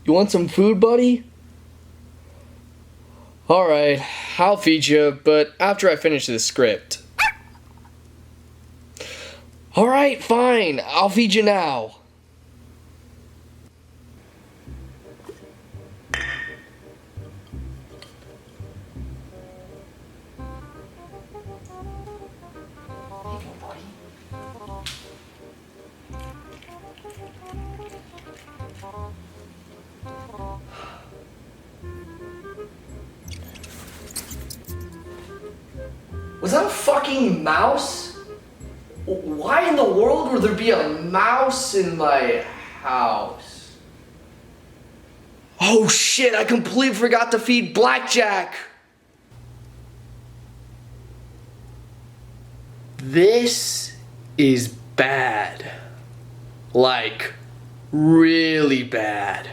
You want some food, buddy? Alright, I'll feed you, but after I finish this script. Alright, fine, I'll feed you now. Was that a fucking mouse? Why in the world would there be a mouse in my house? Oh shit, I completely forgot to feed Blackjack! This is bad. Like, really bad.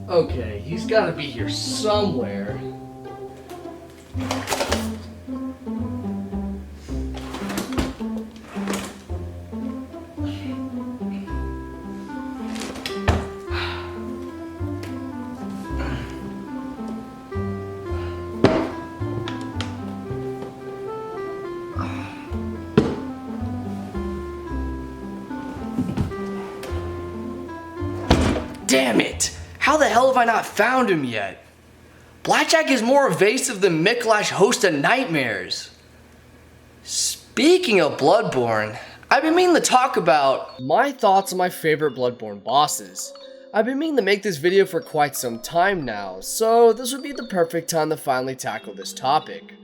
Okay, he's gotta be here somewhere. Damn it! How the hell have I not found him yet? Blackjack is more evasive than Miklash host of nightmares. Speaking of Bloodborne, I've been meaning to talk about my thoughts on my favorite Bloodborne bosses. I've been meaning to make this video for quite some time now, so this would be the perfect time to finally tackle this topic.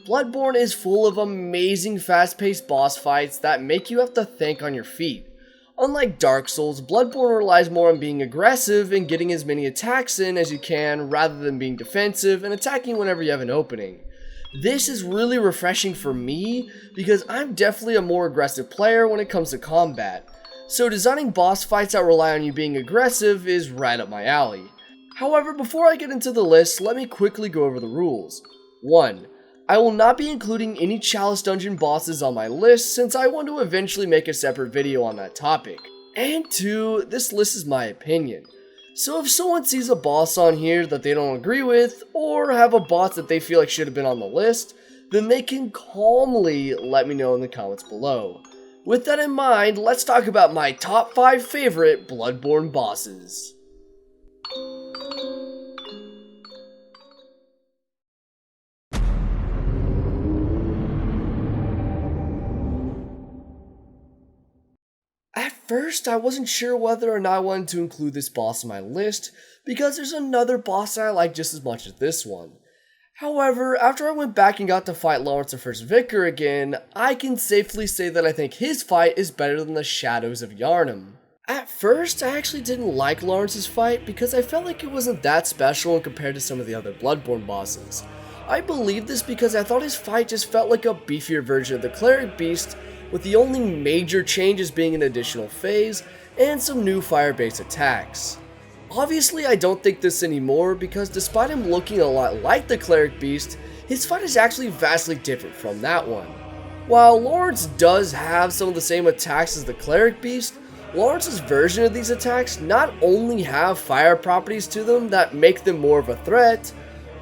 Bloodborne is full of amazing fast-paced boss fights that make you have to think on your feet. Unlike Dark Souls, Bloodborne relies more on being aggressive and getting as many attacks in as you can rather than being defensive and attacking whenever you have an opening. This is really refreshing for me because I'm definitely a more aggressive player when it comes to combat, so designing boss fights that rely on you being aggressive is right up my alley. However, before I get into the list, let me quickly go over the rules. 1. I will not be including any Chalice Dungeon bosses on my list since I want to eventually make a separate video on that topic. And 2, this list is my opinion. So if someone sees a boss on here that they don't agree with, or have a boss that they feel like should have been on the list, then they can calmly let me know in the comments below. With that in mind, let's talk about my top 5 favorite Bloodborne bosses. At first, I wasn't sure whether or not I wanted to include this boss on my list, because there's another boss that I like just as much as this one. However, after I went back and got to fight Lawrence the First Vicar again, I can safely say that I think his fight is better than the Shadows of Yharnam. At first, I actually didn't like Lawrence's fight because I felt like it wasn't that special when compared to some of the other Bloodborne bosses. I believe this because I thought his fight just felt like a beefier version of the Cleric Beast, with the only major changes being an additional phase and some new fire-based attacks. Obviously, I don't think this anymore because despite him looking a lot like the Cleric Beast, his fight is actually vastly different from that one. While Lawrence does have some of the same attacks as the Cleric Beast, Lawrence's version of these attacks not only have fire properties to them that make them more of a threat,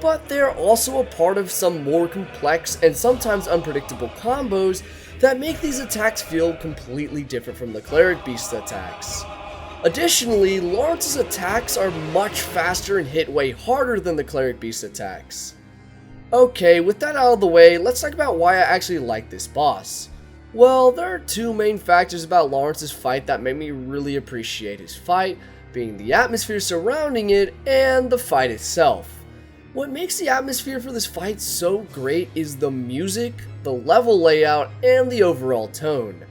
but they're also a part of some more complex and sometimes unpredictable combos that make these attacks feel completely different from the Cleric Beast's attacks. Additionally, Lawrence's attacks are much faster and hit way harder than the Cleric Beast's attacks. Okay, with that out of the way, let's talk about why I actually like this boss. Well, there are 2 main factors about Lawrence's fight that made me really appreciate his fight, being the atmosphere surrounding it and the fight itself. What makes the atmosphere for this fight so great is the music, the level layout, and the overall tone.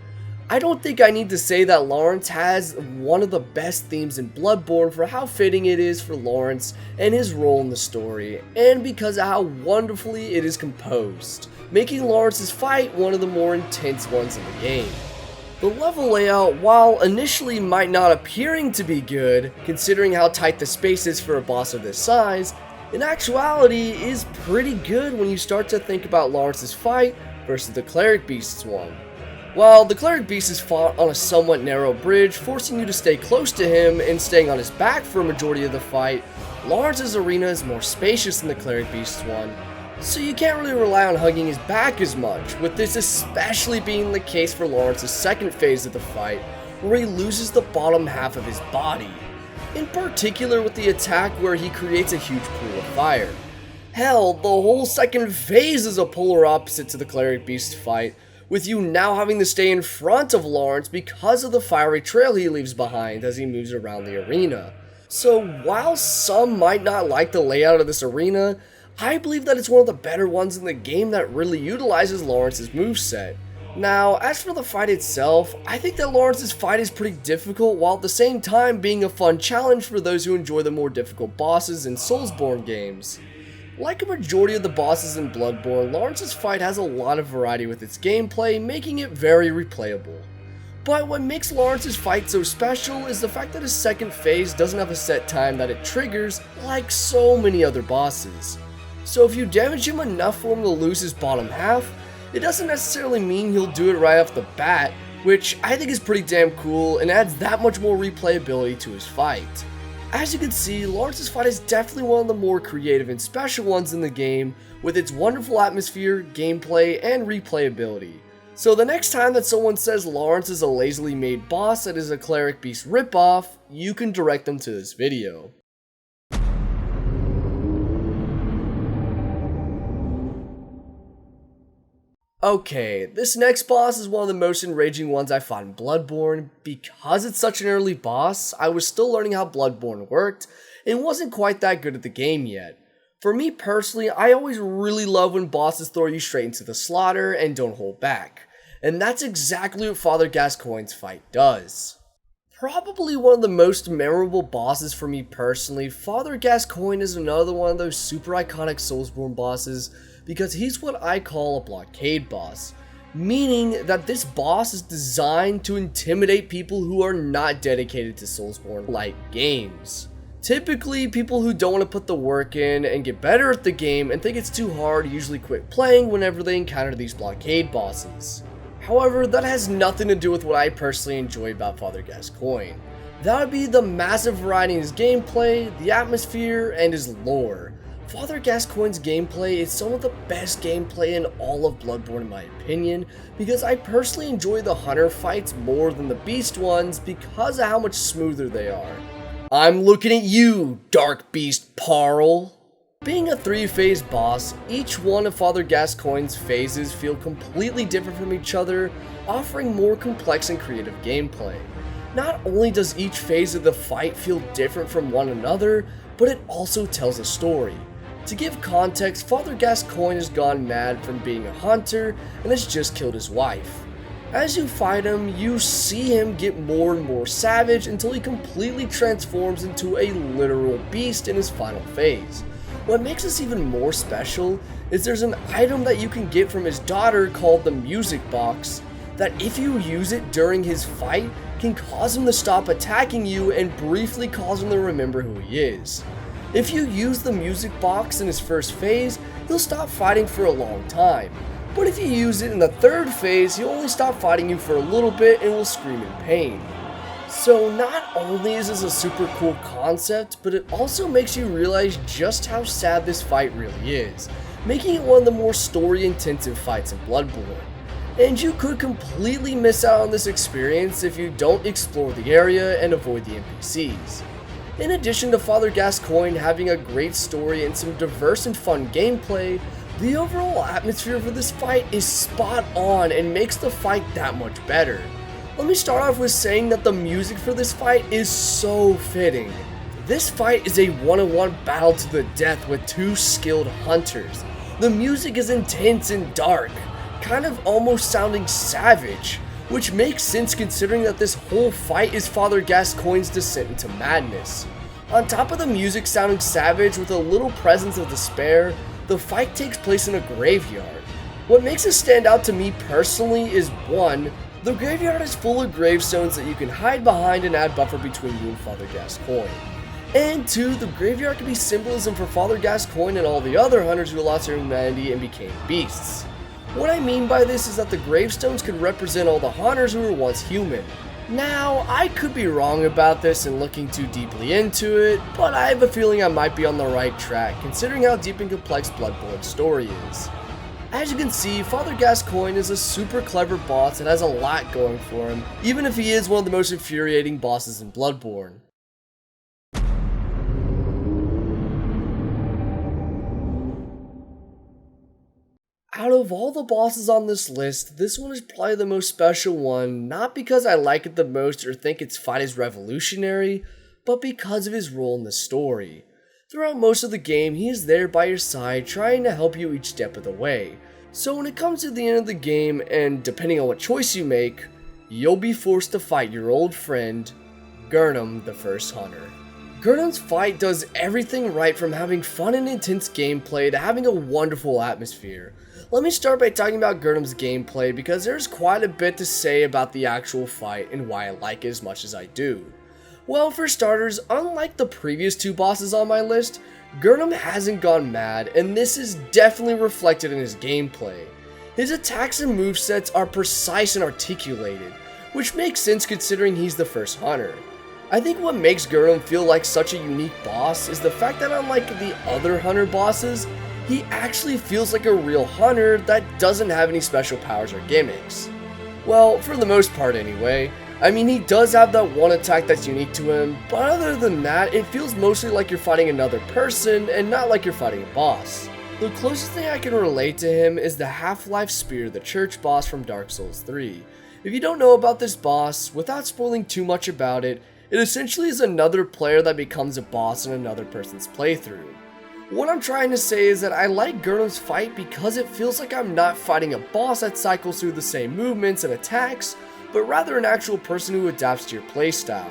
I don't think I need to say that Lawrence has one of the best themes in Bloodborne for how fitting it is for Lawrence and his role in the story, and because of how wonderfully it is composed, making Lawrence's fight one of the more intense ones in the game. The level layout, while initially might not appearing to be good, considering how tight the space is for a boss of this size, in actuality is pretty good when you start to think about Lawrence's fight versus the Cleric Beast's one. While the Cleric Beast is fought on a somewhat narrow bridge, forcing you to stay close to him and staying on his back for a majority of the fight, Lawrence's arena is more spacious than the Cleric Beast's one, so you can't really rely on hugging his back as much, with this especially being the case for Lawrence's second phase of the fight, where he loses the bottom half of his body, in particular with the attack where he creates a huge pool of fire. Hell, the whole second phase is a polar opposite to the Cleric Beast fight, with you now having to stay in front of Lawrence because of the fiery trail he leaves behind as he moves around the arena. So while some might not like the layout of this arena, I believe that it's one of the better ones in the game that really utilizes Lawrence's moveset. Now, as for the fight itself, I think that Lawrence's fight is pretty difficult while at the same time being a fun challenge for those who enjoy the more difficult bosses in Soulsborne games. Like a majority of the bosses in Bloodborne, Lawrence's fight has a lot of variety with its gameplay, making it very replayable. But what makes Lawrence's fight so special is the fact that his second phase doesn't have a set time that it triggers like so many other bosses. So if you damage him enough for him to lose his bottom half, it doesn't necessarily mean he'll do it right off the bat, which I think is pretty damn cool and adds that much more replayability to his fight. As you can see, Lawrence's fight is definitely one of the more creative and special ones in the game, with its wonderful atmosphere, gameplay, and replayability. So the next time that someone says Lawrence is a lazily made boss that is a Cleric Beast ripoff, you can direct them to this video. Okay, this next boss is one of the most enraging ones I fought in Bloodborne. Because it's such an early boss, I was still learning how Bloodborne worked, and wasn't quite that good at the game yet. For me personally, I always really love when bosses throw you straight into the slaughter and don't hold back. And that's exactly what Father Gascoigne's fight does. Probably one of the most memorable bosses for me personally, Father Gascoigne is another one of those super iconic Soulsborne bosses, because he's what I call a blockade boss, meaning that this boss is designed to intimidate people who are not dedicated to Soulsborne-like games. Typically, people who don't want to put the work in and get better at the game and think it's too hard usually quit playing whenever they encounter these blockade bosses. However, that has nothing to do with what I personally enjoy about Father Gascoigne. That would be the massive variety in his gameplay, the atmosphere, and his lore. Father Gascoigne's gameplay is some of the best gameplay in all of Bloodborne in my opinion, because I personally enjoy the hunter fights more than the beast ones because of how much smoother they are. I'm looking at you, Dark Beast Parl. Being a 3-phase boss, each one of Father Gascoigne's phases feel completely different from each other, offering more complex and creative gameplay. Not only does each phase of the fight feel different from one another, but it also tells a story. To give context, Father Gascoigne has gone mad from being a hunter and has just killed his wife. As you fight him, you see him get more and more savage until he completely transforms into a literal beast in his final phase. What makes this even more special is there's an item that you can get from his daughter called the Music Box that if you use it during his fight can cause him to stop attacking you and briefly cause him to remember who he is. If you use the Music Box in his first phase, he'll stop fighting for a long time. But if you use it in the third phase, he'll only stop fighting you for a little bit and will scream in pain. So not only is this a super cool concept, but it also makes you realize just how sad this fight really is, making it one of the more story-intensive fights in Bloodborne. And you could completely miss out on this experience if you don't explore the area and avoid the NPCs. In addition to Father Gascoigne having a great story and some diverse and fun gameplay, the overall atmosphere for this fight is spot on and makes the fight that much better. Let me start off with saying that the music for this fight is so fitting. This fight is a one-on-one battle to the death with two skilled hunters. The music is intense and dark, kind of almost sounding savage, which makes sense considering that this whole fight is Father Gascoigne's descent into madness. On top of the music sounding savage with a little presence of despair, the fight takes place in a graveyard. What makes it stand out to me personally is 1. The graveyard is full of gravestones that you can hide behind and add buffer between you and Father Gascoigne. And 2, the graveyard can be symbolism for Father Gascoigne and all the other hunters who lost their humanity and became beasts. What I mean by this is that the gravestones could represent all the hunters who were once human. Now, I could be wrong about this and looking too deeply into it, but I have a feeling I might be on the right track considering how deep and complex Bloodborne's story is. As you can see, Father Gascoigne is a super clever boss that has a lot going for him, even if he is one of the most infuriating bosses in Bloodborne. Out of all the bosses on this list, this one is probably the most special one, not because I like it the most or think its fight is revolutionary, but because of his role in the story. Throughout most of the game, he is there by your side trying to help you each step of the way. So when it comes to the end of the game, and depending on what choice you make, you'll be forced to fight your old friend, Gurnam the First Hunter. Gurnam's fight does everything right from having fun and intense gameplay to having a wonderful atmosphere. Let me start by talking about Gurnam's gameplay because there's quite a bit to say about the actual fight and why I like it as much as I do. Well, for starters, unlike the previous 2 bosses on my list, Gurnam hasn't gone mad, and this is definitely reflected in his gameplay. His attacks and movesets are precise and articulated, which makes sense considering he's the first hunter. I think what makes Gurnam feel like such a unique boss is the fact that unlike the other hunter bosses, he actually feels like a real hunter that doesn't have any special powers or gimmicks. Well, for the most part anyway. I mean, he does have that one attack that's unique to him, but other than that, it feels mostly like you're fighting another person and not like you're fighting a boss. The closest thing I can relate to him is the Half-Life Spear the Church boss from Dark Souls 3. If you don't know about this boss, without spoiling too much about it, it essentially is another player that becomes a boss in another person's playthrough. What I'm trying to say is that I like Gurnam's fight because it feels like I'm not fighting a boss that cycles through the same movements and attacks, but rather an actual person who adapts to your playstyle.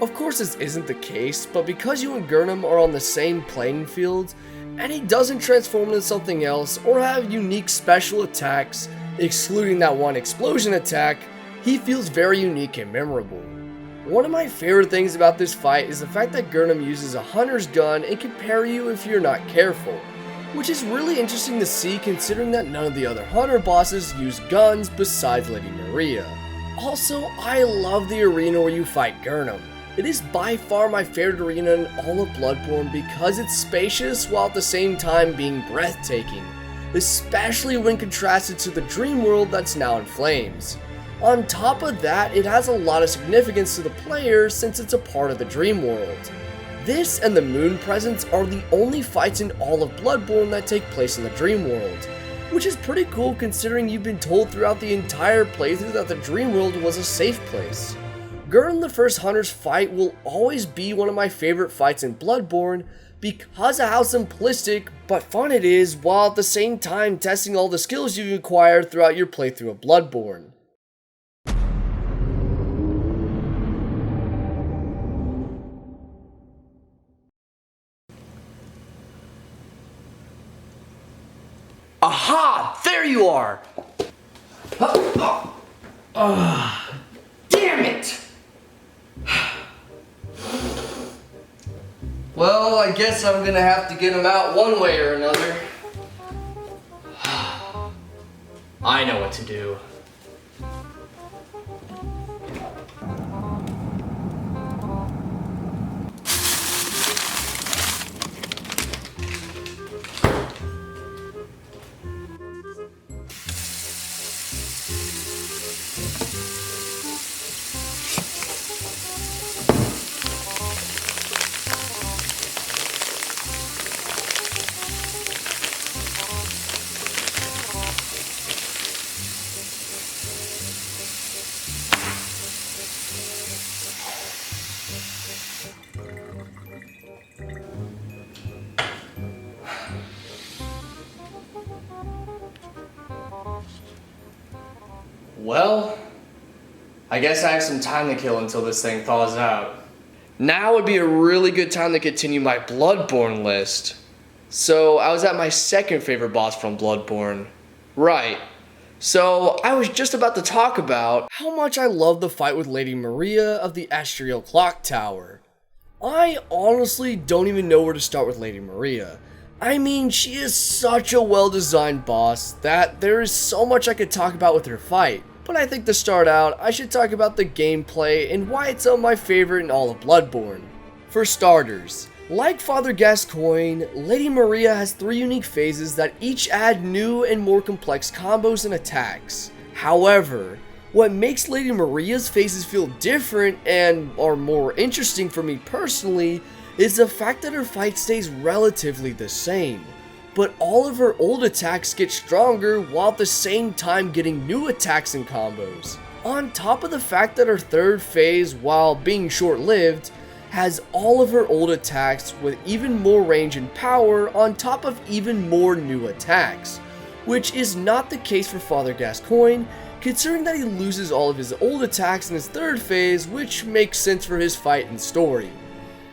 Of course this isn't the case, but because you and Gurnam are on the same playing field, and he doesn't transform into something else or have unique special attacks, excluding that one explosion attack, he feels very unique and memorable. One of my favorite things about this fight is the fact that Gurnam uses a hunter's gun and can parry you if you're not careful, which is really interesting to see considering that none of the other hunter bosses use guns besides Lady Maria. Also, I love the arena where you fight Gurnam. It is by far my favorite arena in all of Bloodborne because it's spacious while at the same time being breathtaking, especially when contrasted to the dream world that's now in flames. On top of that, it has a lot of significance to the player since it's a part of the dream world. This and the moon presence are the only fights in all of Bloodborne that take place in the dream world, which is pretty cool considering you've been told throughout the entire playthrough that the dream world was a safe place. Gurnam the First Hunter's fight will always be one of my favorite fights in Bloodborne because of how simplistic but fun it is while at the same time testing all the skills you've acquired throughout your playthrough of Bloodborne. Aha! There you are! Damn it! Well, I guess I'm gonna have to get him out one way or another. I know what to do. Well, I guess I have some time to kill until this thing thaws out. Now would be a really good time to continue my Bloodborne list. So I was at my second favorite boss from Bloodborne. Right. So I was just about to talk about how much I love the fight with Lady Maria of the Astral Clock Tower. I honestly don't even know where to start with Lady Maria. I mean, she is such a well-designed boss that there is so much I could talk about with her fight. But I think to start out, I should talk about the gameplay and why it's my favorite in all of Bloodborne. For starters, like Father Gascoigne, Lady Maria has 3 unique phases that each add new and more complex combos and attacks. However, what makes Lady Maria's phases feel different and are more interesting for me personally is the fact that her fight stays relatively the same, but all of her old attacks get stronger while at the same time getting new attacks and combos. On top of the fact that her 3rd phase, while being short-lived, has all of her old attacks with even more range and power on top of even more new attacks, which is not the case for Father Gascoigne, considering that he loses all of his old attacks in his 3rd phase, which makes sense for his fight and story.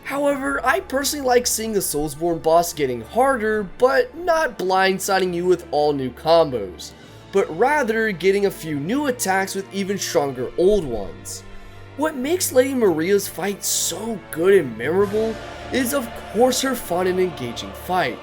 However, I personally like seeing the Soulsborne boss getting harder, but not blindsiding you with all new combos, but rather getting a few new attacks with even stronger old ones. What makes Lady Maria's fight so good and memorable is of course her fun and engaging fight,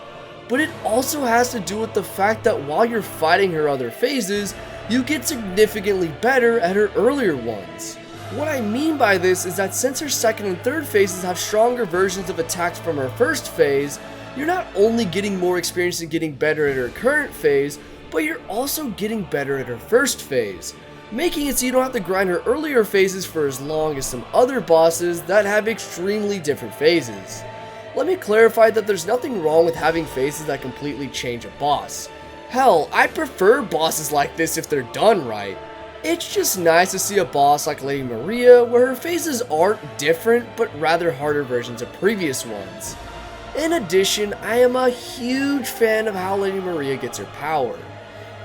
but it also has to do with the fact that while you're fighting her other phases, you get significantly better at her earlier ones. What I mean by this is that since her 2nd and 3rd phases have stronger versions of attacks from her 1st phase, you're not only getting more experience and getting better at her current phase, but you're also getting better at her 1st phase, making it so you don't have to grind her earlier phases for as long as some other bosses that have extremely different phases. Let me clarify that there's nothing wrong with having phases that completely change a boss. Hell, I prefer bosses like this if they're done right. It's just nice to see a boss like Lady Maria where her phases aren't different but rather harder versions of previous ones. In addition, I am a huge fan of how Lady Maria gets her power.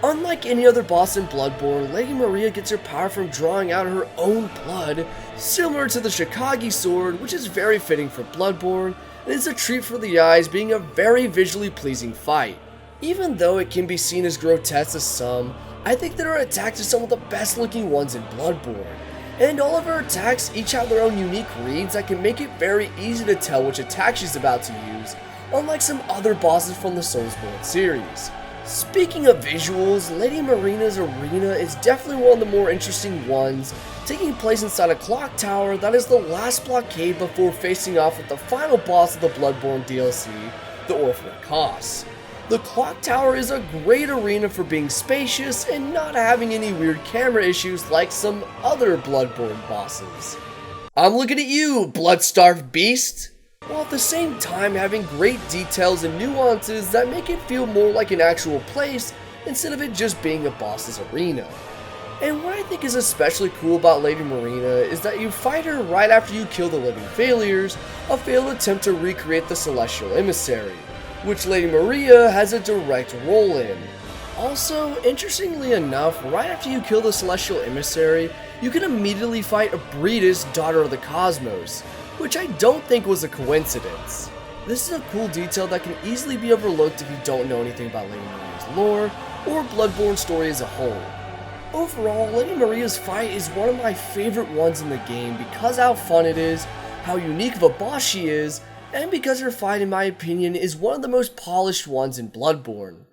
Unlike any other boss in Bloodborne, Lady Maria gets her power from drawing out her own blood, similar to the Shikage sword, which is very fitting for Bloodborne and is a treat for the eyes, being a very visually pleasing fight. Even though it can be seen as grotesque to some, I think that her attacks are some of the best looking ones in Bloodborne, and all of her attacks each have their own unique reads that can make it very easy to tell which attack she's about to use, unlike some other bosses from the Soulsborne series. Speaking of visuals, Lady Maria's arena is definitely one of the more interesting ones, taking place inside a clock tower that is the last blockade before facing off with the final boss of the Bloodborne DLC, the Orphan of Kos. The clock tower is a great arena for being spacious and not having any weird camera issues like some other Bloodborne bosses. I'm looking at you, blood-starved beast! While at the same time having great details and nuances that make it feel more like an actual place instead of it just being a boss's arena. And what I think is especially cool about Lady Maria is that you fight her right after you kill the living failures, a failed attempt to recreate the Celestial Emissary, which Lady Maria has a direct role in. Also, interestingly enough, right after you kill the Celestial Emissary, you can immediately fight Abrides, Daughter of the Cosmos, which I don't think was a coincidence. This is a cool detail that can easily be overlooked if you don't know anything about Lady Maria's lore, or Bloodborne story as a whole. Overall, Lady Maria's fight is one of my favorite ones in the game because how fun it is, how unique of a boss she is, and because her fight, in my opinion, is one of the most polished ones in Bloodborne.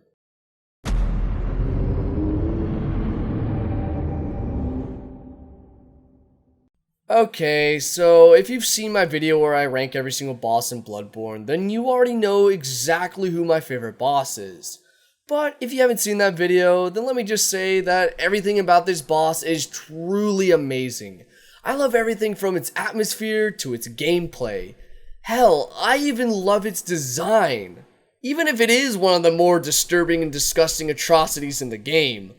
Okay, so if you've seen my video where I rank every single boss in Bloodborne, then you already know exactly who my favorite boss is. But if you haven't seen that video, then let me just say that everything about this boss is truly amazing. I love everything from its atmosphere to its gameplay. Hell, I even love its design, even if it is one of the more disturbing and disgusting atrocities in the game.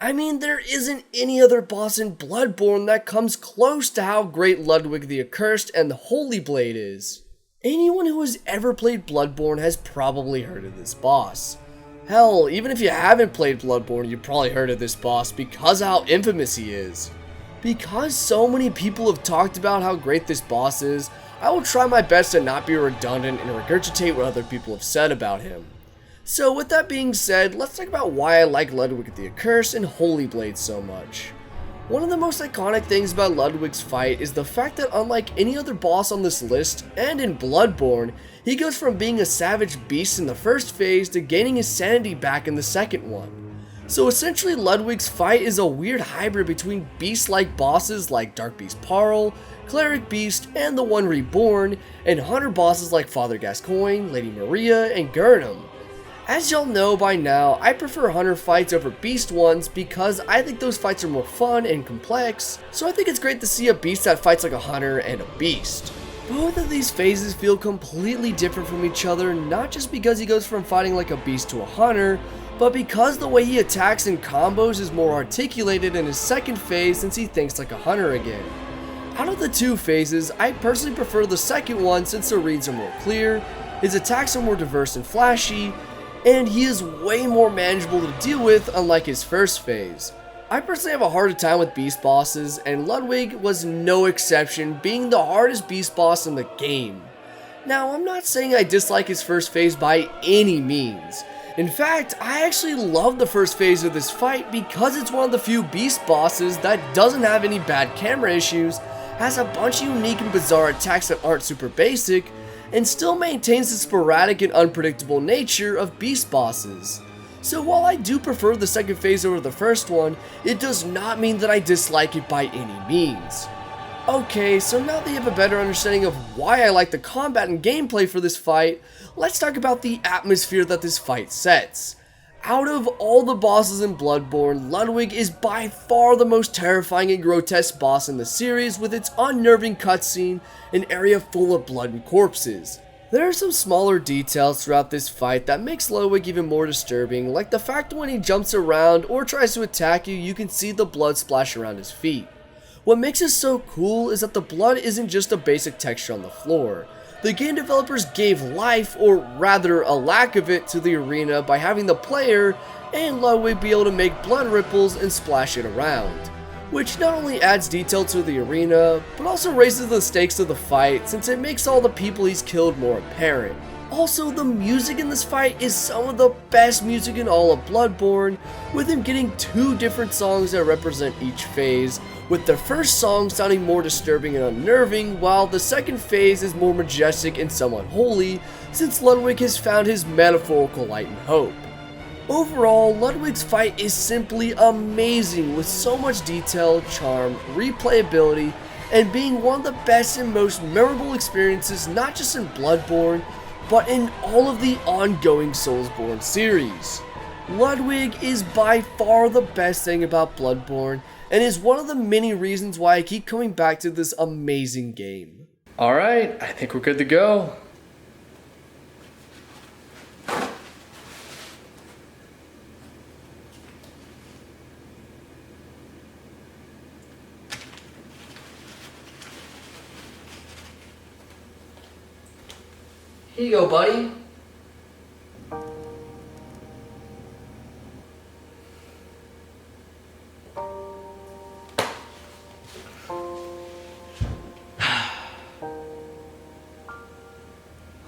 I mean, there isn't any other boss in Bloodborne that comes close to how great Ludwig the Accursed and the Holy Blade is. Anyone who has ever played Bloodborne has probably heard of this boss. Hell, even if you haven't played Bloodborne, you've probably heard of this boss because of how infamous he is. Because so many people have talked about how great this boss is, I will try my best to not be redundant and regurgitate what other people have said about him. So with that being said, let's talk about why I like Ludwig the Accursed and Holy Blade so much. One of the most iconic things about Ludwig's fight is the fact that unlike any other boss on this list, and in Bloodborne, he goes from being a savage beast in the first phase to gaining his sanity back in the second one. So essentially Ludwig's fight is a weird hybrid between beast-like bosses like Dark Beast Parl, Cleric Beast, and the One Reborn, and hunter bosses like Father Gascoigne, Lady Maria, and Gurnam. As y'all know by now, I prefer hunter fights over beast ones because I think those fights are more fun and complex, so I think it's great to see a beast that fights like a hunter and a beast. Both of these phases feel completely different from each other, not just because he goes from fighting like a beast to a hunter, but because the way he attacks and combos is more articulated in his second phase since he thinks like a hunter again. Out of the two phases, I personally prefer the second one since the reads are more clear, his attacks are more diverse and flashy, and he is way more manageable to deal with unlike his first phase. I personally have a harder time with beast bosses, and Ludwig was no exception, being the hardest beast boss in the game. Now, I'm not saying I dislike his first phase by any means. In fact, I actually love the first phase of this fight because it's one of the few beast bosses that doesn't have any bad camera issues, has a bunch of unique and bizarre attacks that aren't super basic, and still maintains the sporadic and unpredictable nature of beast bosses. So while I do prefer the second phase over the first one, it does not mean that I dislike it by any means. Okay, so now that you have a better understanding of why I like the combat and gameplay for this fight, let's talk about the atmosphere that this fight sets. Out of all the bosses in Bloodborne, Ludwig is by far the most terrifying and grotesque boss in the series with its unnerving cutscene, an area full of blood and corpses. There are some smaller details throughout this fight that makes Ludwig even more disturbing, like the fact that when he jumps around or tries to attack you, you can see the blood splash around his feet. What makes it so cool is that the blood isn't just a basic texture on the floor. The game developers gave life, or rather a lack of it, to the arena by having the player and Ludwig be able to make blood ripples and splash it around, which not only adds detail to the arena, but also raises the stakes of the fight since it makes all the people he's killed more apparent. Also, the music in this fight is some of the best music in all of Bloodborne, with him getting two different songs that represent each phase, with the first song sounding more disturbing and unnerving, while the second phase is more majestic and somewhat holy, since Ludwig has found his metaphorical light and hope. Overall, Ludwig's fight is simply amazing, with so much detail, charm, replayability, and being one of the best and most memorable experiences not just in Bloodborne, but in all of the ongoing Soulsborne series. Ludwig is by far the best thing about Bloodborne, and is one of the many reasons why I keep coming back to this amazing game. Alright, I think we're good to go. Here you go, buddy.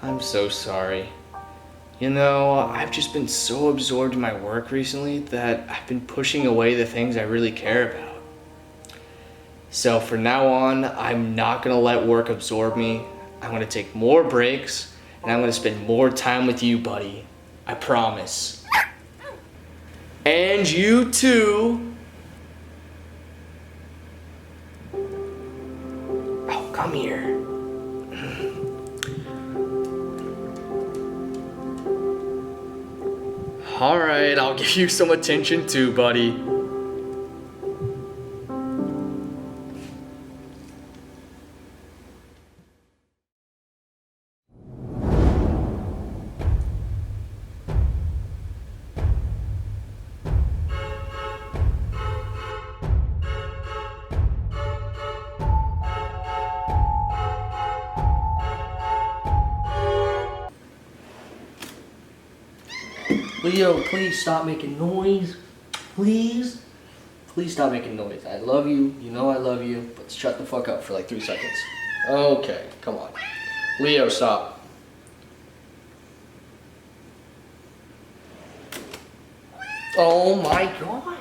I'm so sorry. You know, I've just been so absorbed in my work recently that I've been pushing away the things I really care about. So from now on, I'm not gonna let work absorb me. I'm gonna take more breaks, and I'm gonna spend more time with you, buddy. I promise. And you too. Oh, come here. Alright, I'll give you some attention too, buddy. Leo, please stop making noise. Please? Please stop making noise. I love you. You know I love you. But shut the fuck up for like 3 seconds. Okay, come on. Leo, stop. Oh my god.